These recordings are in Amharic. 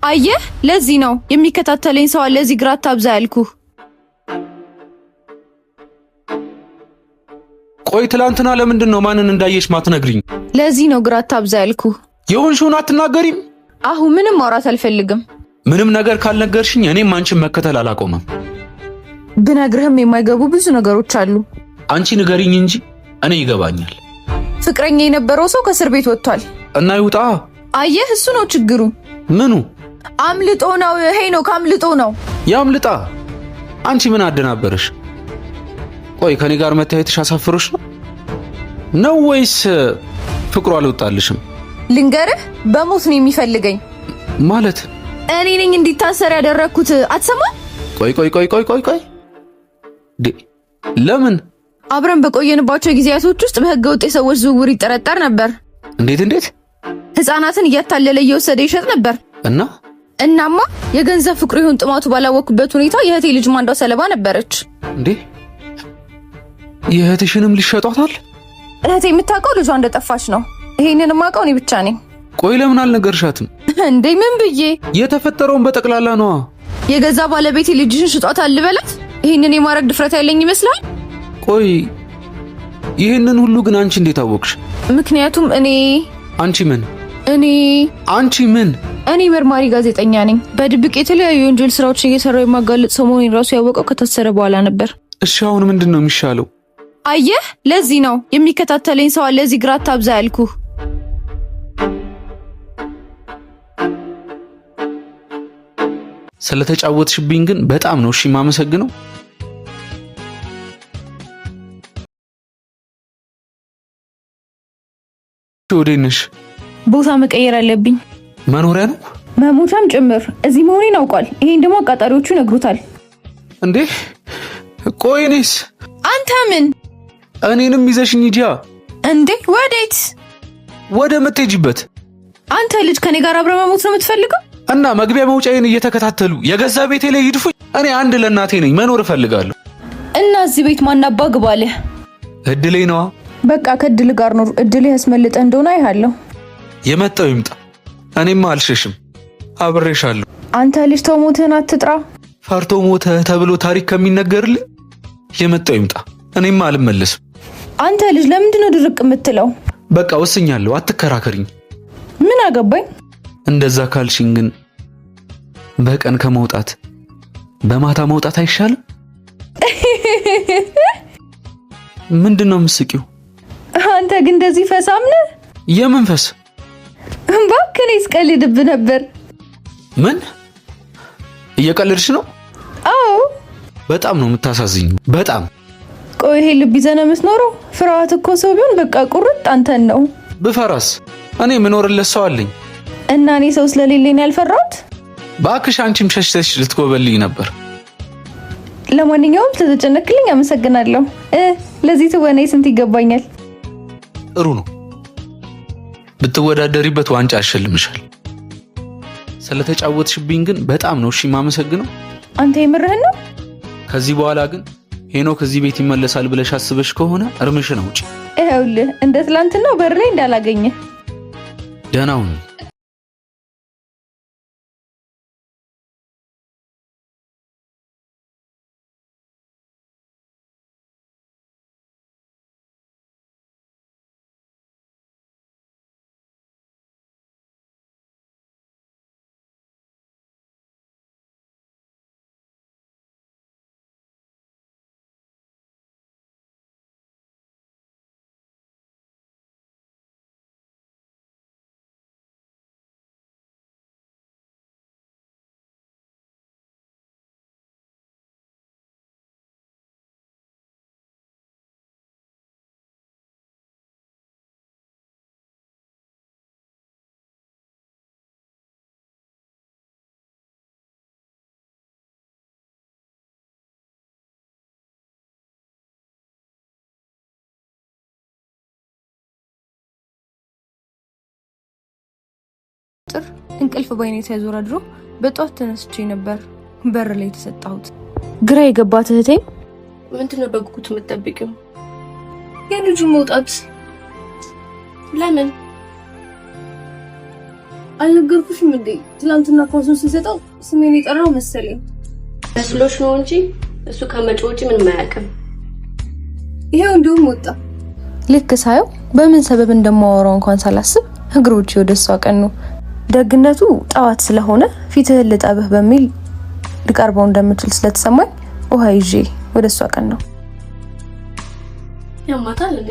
አየህ ለዚህ ነው የሚከታተለኝ ሰው አለ እዚህ ግራ አታብዛ ያልኩህ። ቆይ ትላንትና ለምንድን ነው ማንን እንዳየሽ ማትነግሪኝ? ለዚህ ነው ግራ አታብዛ ያልኩህ። የሆንሽውን አትናገሪም? አሁን ምንም ማውራት አልፈልግም። ምንም ነገር ካልነገርሽኝ እኔም አንቺን መከተል አላቆምም። ብነግርህም የማይገቡ ብዙ ነገሮች አሉ። አንቺ ንገሪኝ እንጂ እኔ ይገባኛል። ፍቅረኛ የነበረው ሰው ከእስር ቤት ወጥቷል እና ይውጣ። አየህ እሱ ነው ችግሩ። ምኑ? አምልጦ ነው። ሄኖክ አምልጦ ነው። ያምልጣ። አንቺ ምን አደናበረሽ? ቆይ ከኔ ጋር መታየትሽ አሳፍሮሽ ነው ወይስ ፍቅሩ አልወጣልሽም? ልንገርህ በሞት ነው የሚፈልገኝ። ማለት እኔ ነኝ እንዲታሰር ያደረኩት። አትሰማም? ቆይ ለምን? አብረን በቆየንባቸው ጊዜያቶች ውስጥ በህገ ወጥ የሰዎች ዝውውር ይጠረጠር ነበር። እንዴት? ህፃናትን እያታለለ እየወሰደ ይሸጥ ነበር። እናማ የገንዘብ ፍቅሩ ይሁን ጥማቱ ባላወቅበት ሁኔታ የእህቴ ልጅ ማንዷ ሰለባ ነበረች። እንዴ የእህትሽንም ሊሸጧታል? እህቴ የምታውቀው ልጇ እንደጠፋች ነው። ይሄንን ማውቀው እኔ ብቻ ነኝ። ቆይ ለምን አልነገርሻትም? እንዴ ምን ብዬ? የተፈጠረውን በጠቅላላ ነዋ። የገዛ ባለቤቴ ልጅሽን ሽጧታል ልበላት? ይሄንን የማድረግ ድፍረት ያለኝ ይመስላል? ቆይ ይሄንን ሁሉ ግን አንቺ እንዴት አወቅሽ? ምክንያቱም አንቺ ምን? እኔ መርማሪ ጋዜጠኛ ነኝ። በድብቅ የተለያዩ ወንጀል ስራዎችን እየሰራው የማጋለጥ ሰው መሆኔን ራሱ ያወቀው ከታሰረ በኋላ ነበር። እሺ አሁን ምንድን ነው የሚሻለው? አየህ ለዚህ ነው የሚከታተለኝ ሰው አለ እዚህ ግራ አታብዛ ያልኩህ። ስለተጫወትሽብኝ ግን በጣም ነው እሺ የማመሰግነው። ወዴት ነሽ? ቦታ መቀየር አለብኝ። መኖሪያ ነው መሞቻም ጭምር። እዚህ መሆኔን አውቋል። ይሄን ደግሞ አቃጣሪዎቹ ይነግሩታል። እንዴ ቆይ እኔስ? አንተ ምን? እኔንም ይዘሽኝ ሂጂ። እንዴ ወዴት? ወደ ምትሄጂበት። አንተ ልጅ ከኔ ጋር አብረህ መሞት ነው የምትፈልገው? እና መግቢያ መውጫዬን እየተከታተሉ የገዛ ቤቴ ላይ ይድፉኝ። እኔ አንድ ለእናቴ ነኝ፣ መኖር እፈልጋለሁ። እና እዚህ ቤት ማናባ ግባለ? እድሌ ነዋ። በቃ ከእድል ጋር ኖር። እድሌ ያስመልጠ እንደሆነ አይሃለሁ። የመጣው ይምጣ። እኔማ አልሸሽም፣ አብሬሻለሁ። አንተ ልጅ ተው ሞትህን አትጥራ። ፈርቶ ሞተ ተብሎ ታሪክ ከሚነገርልኝ የመጣው ይምጣ። እኔማ አልመለስም። አንተ ልጅ ለምንድን ነው ድርቅ የምትለው? በቃ ወስኛለሁ፣ አትከራከሪኝ። ምን አገባኝ? እንደዛ ካልሽኝ ግን በቀን ከመውጣት በማታ መውጣት አይሻልም? ምንድነው ምስቂው? አንተ ግን እንደዚህ ፈሳም ነህ? የምን ፈስ? እባክህ እስቀልድብ ነበር። ምን እየቀለድሽ ነው? አዎ በጣም ነው የምታሳዝኙ። በጣም ቆይ ይሄ ልብ ይዘህ የምትኖረው? ፍርሃት እኮ ሰው ቢሆን በቃ ቁርጥ አንተን ነው። ብፈራስ? እኔ ምኖርለት ሰው አለኝ። እና እኔ ሰው ስለሌለኝ ያልፈራሁት? ባክሽ አንቺም ሸሽተሽ ልትጎበልኝ ነበር። ለማንኛውም ስለተጨነቅልኝ አመሰግናለሁ። ለዚህ ትወናዬ ስንት ይገባኛል? ጥሩ ነው። ብትወዳደሪበት ዋንጫ አሸልምሻል። ስለተጫወትሽብኝ ግን በጣም ነው እሺ የማመሰግነው። አንተ የምርህን ነው? ከዚህ በኋላ ግን ሄኖክ እዚህ ቤት ይመለሳል ብለሽ አስበሽ ከሆነ እርምሽን አውጪ። ይኸውልህ እንደ ትላንትናው በር ላይ እንዳላገኘ። ደህና ሁኚ። እንቅልፍ ባይኔ ሳይዞር አድሮ በጧት ተነስቼ ነበር በር ላይ ተሰጣሁት። ግራ የገባት እህቴም ምንድነው በጉጉት የምትጠብቂው? የልጁ መውጣት ለምን? አልነገርኩሽም እንዴ? ትናንትና ፓሱን ሲሰጠው ስሜን የጠራው መሰለኝ። መስሎሽ ነው እንጂ እሱ ከመጪ ውጪ ምንም አያውቅም። ይሄው እንደውም ወጣ። ልክ ሳየው በምን ሰበብ እንደማወራው እንኳን ሳላስብ እግሮቼ ወደሷ ቀኑ። ደግነቱ ጠዋት ስለሆነ ፊትህን ልጠብህ በሚል ልቀርበው እንደምችል ስለተሰማኝ ውሃ ይዤ ወደሷ ቀኑ። ያማታል እንዴ?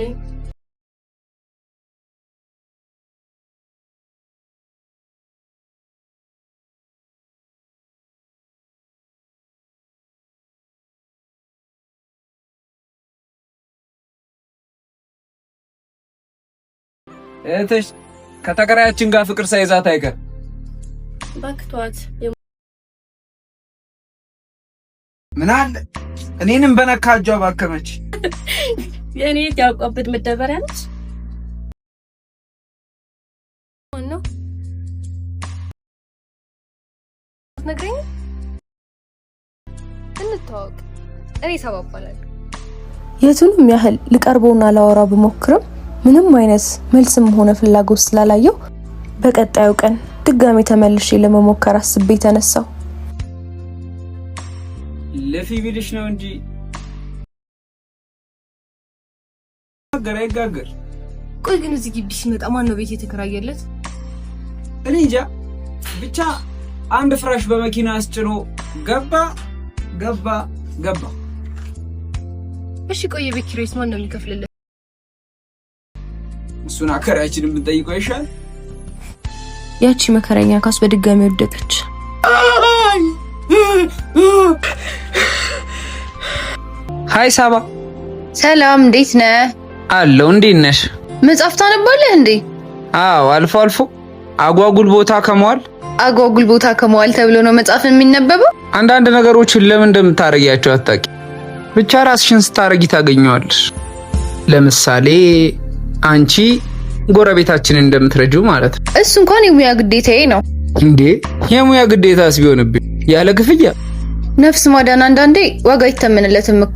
እህትሽ ከተከራያችን ጋር ፍቅር ሳይዛት አይቀር ባክቷት። ምን አለ እኔንም በነካጇ ባከመች። የኔ ያውቀበት መደበሪያ ነች። ነው ነግረኝ እንታወቅ። እኔ ሰባባላለሁ። የቱንም ያህል ልቀርበውና ላወራ ብሞክርም ምንም አይነት መልስም ሆነ ፍላጎት ስላላየው በቀጣዩ ቀን ድጋሜ ተመልሼ ለመሞከር አስቤ ተነሳው። ለፊ ቢልሽ ነው እንጂ ጋገር። ቆይ ግን እዚህ ግቢ ሲመጣ ማን ነው ቤት የተከራየለት? እኔ እንጃ ብቻ አንድ ፍራሽ በመኪና አስጭኖ ገባ። እሺ ቆይ የቤት ኪራይስ ማን ነው የሚከፍልለት? እሱን አከራያችንን ብንጠይቀው ይሻል። ያቺ መከረኛ ካስ በድጋሚ ወደቀች። ሃይ ሳባ። ሰላም፣ እንዴት ነህ? አለው። እንዴት ነሽ? መጽሐፍ ታነባለህ እንዴ? አዎ፣ አልፎ አልፎ። አጓጉል ቦታ ከመዋል ተብሎ ነው መጽሐፍን የሚነበበው? አንዳንድ ነገሮችን ለምን እንደምታረጊያቸው አታውቂ። ብቻ ራስሽን ስታረጊ ታገኘዋለሽ። ለምሳሌ አንቺ ጎረቤታችንን እንደምትረጂው ማለት ነው። እሱ እንኳን የሙያ ግዴታዬ ነው። እንዴ የሙያ ግዴታስ ቢሆንብኝ ያለ ክፍያ ነፍስ ማዳን አንዳንዴ ዋጋ ይተመንለትም እኮ።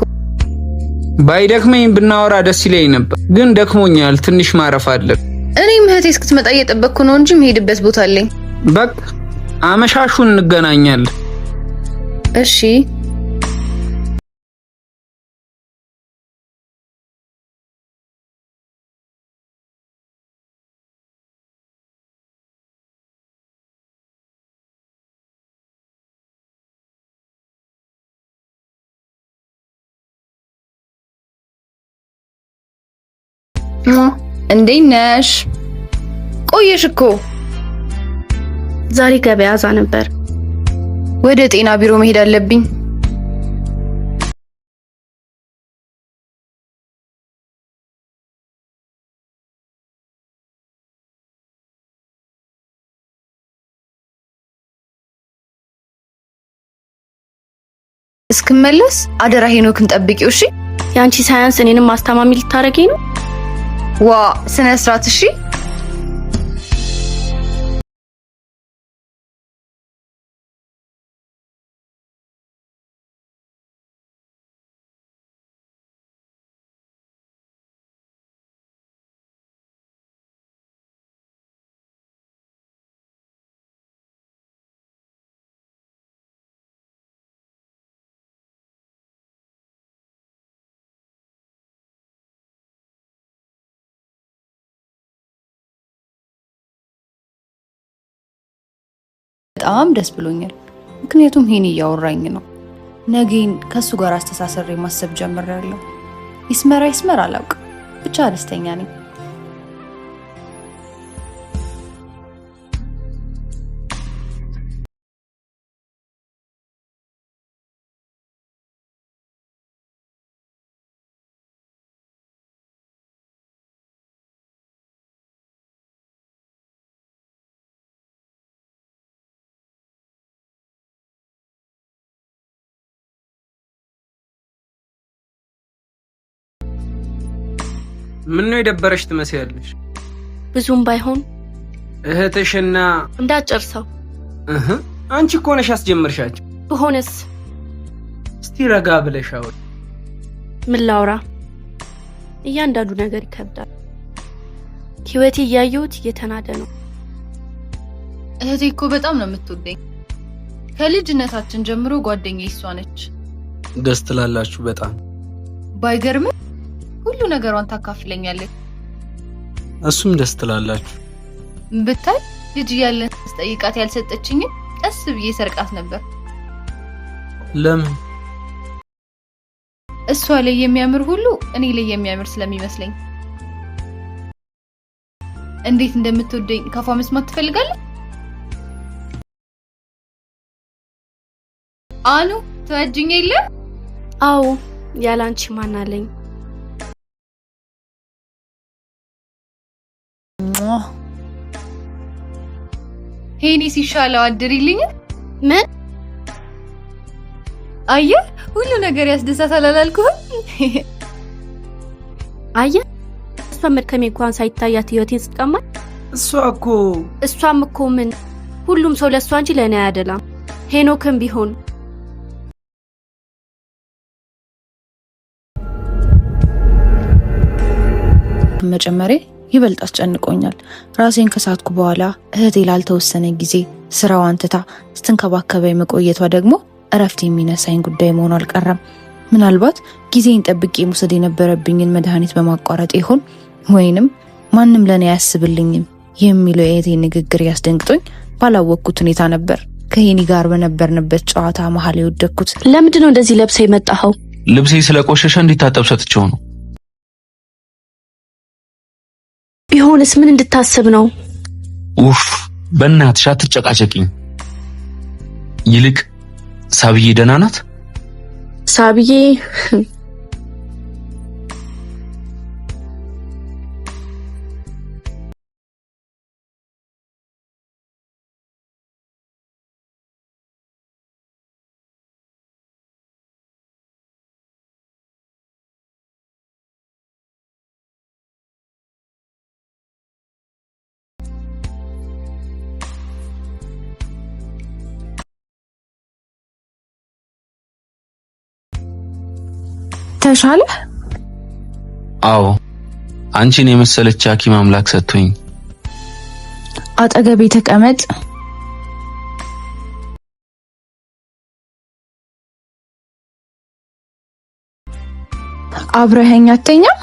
ባይደክመኝ ብናወራ ደስ ይለኝ ነበር፣ ግን ደክሞኛል። ትንሽ ማረፍ አለብኝ። እኔም እህቴ እስክትመጣ እየጠበቅኩ ነው እንጂ የምሄድበት ቦታ አለኝ። በቃ አመሻሹን እንገናኛለን። እሺ። እንዴት ነሽ? ቆየሽ እኮ። ዛሬ ገበያ ዛ ነበር። ወደ ጤና ቢሮ መሄድ አለብኝ። እስክመለስ አደራ ሄኖክን ጠብቂው። እሺ? ያንቺ ሳያንስ እኔንም ማስተማሚ ልታረገኝ ነው? ዋ ስነ ስርዓት። እሺ በጣም ደስ ብሎኛል። ምክንያቱም ሄኒ እያወራኝ ነው። ነገን ከሱ ጋር አስተሳሰሬ ማሰብ ጀምሬያለሁ። ይስመር አላውቅም፣ ብቻ ደስተኛ ነኝ። ምን ነው የደበረሽ ትመስያለሽ? ብዙም ባይሆን እህትሽና እንዳጨርሰው። አንቺ እኮ ነሽ አስጀመርሻቸው። በሆነስ እስቲ ረጋ ብለሽ አውሪ። ምን ላውራ? እያንዳንዱ ነገር ይከብዳል። ህይወቴ እያየሁት እየተናደ ነው። እህቴ እኮ በጣም ነው የምትወደኝ። ከልጅነታችን ጀምሮ ጓደኛዬ እሷ ነች። ደስ ትላላችሁ በጣም። ባይገርም ሁሉ ነገሯን ታካፍለኛለች። እሱም ደስ ትላላችሁ። ብታይ ልጅ እያለን ስጠይቃት ያልሰጠችኝ ቀስ ብዬ ሰርቃት ነበር። ለምን? እሷ ላይ የሚያምር ሁሉ እኔ ላይ የሚያምር ስለሚመስለኝ። እንዴት እንደምትወደኝ ከፏ መስማት ትፈልጋለህ? አኑ ትወጂኝ የለ? አዎ ያላንቺ ማን አለኝ? ሄኒ ሲሻለው አድሪልኝ። ምን? አየህ ሁሉ ነገር ያስደሳታል አላልኩህም? አየህ እሷ መድከሜ እንኳን ሳይታያት ህይወቴን ስትቀማኝ። እሷም እኮ ምን ሁሉም ሰው ለሷ እንጂ ለኔ አይደለም። ሄኖክም ቢሆን መጨመሬ ይበልጥ አስጨንቆኛል። ራሴን ከሳትኩ በኋላ እህቴ ላልተወሰነ ጊዜ ስራዋን ትታ ስትንከባከበኝ መቆየቷ ደግሞ እረፍት የሚነሳኝ ጉዳይ መሆኑ አልቀረም። ምናልባት ጊዜን ጠብቄ መውሰድ የነበረብኝን መድኃኒት በማቋረጥ ይሆን ወይንም ማንም ለኔ አያስብልኝም የሚለው የእህቴ ንግግር ያስደንግጦኝ ባላወቅኩት ሁኔታ ነበር ከሄኒ ጋር በነበርንበት ጨዋታ መሀል የወደቅኩት። ለምንድን ነው እንደዚህ ለብሰህ የመጣኸው? ልብሴ ስለቆሸሸ እንዲታጠብ ሰጥቼው ነው። ቢሆንስ ምን እንድታስብ ነው? ኡፍ በእናትሽ አትጨቃጨቂኝ። ይልቅ ሳብዬ ደህና ናት? ሳብዬ ተሻለ? አዎ አንቺን የመሰለች ሐኪም አምላክ ሰጥቶኝ። አጠገቤ ተቀመጥ። አብረኸኝ አትተኛም?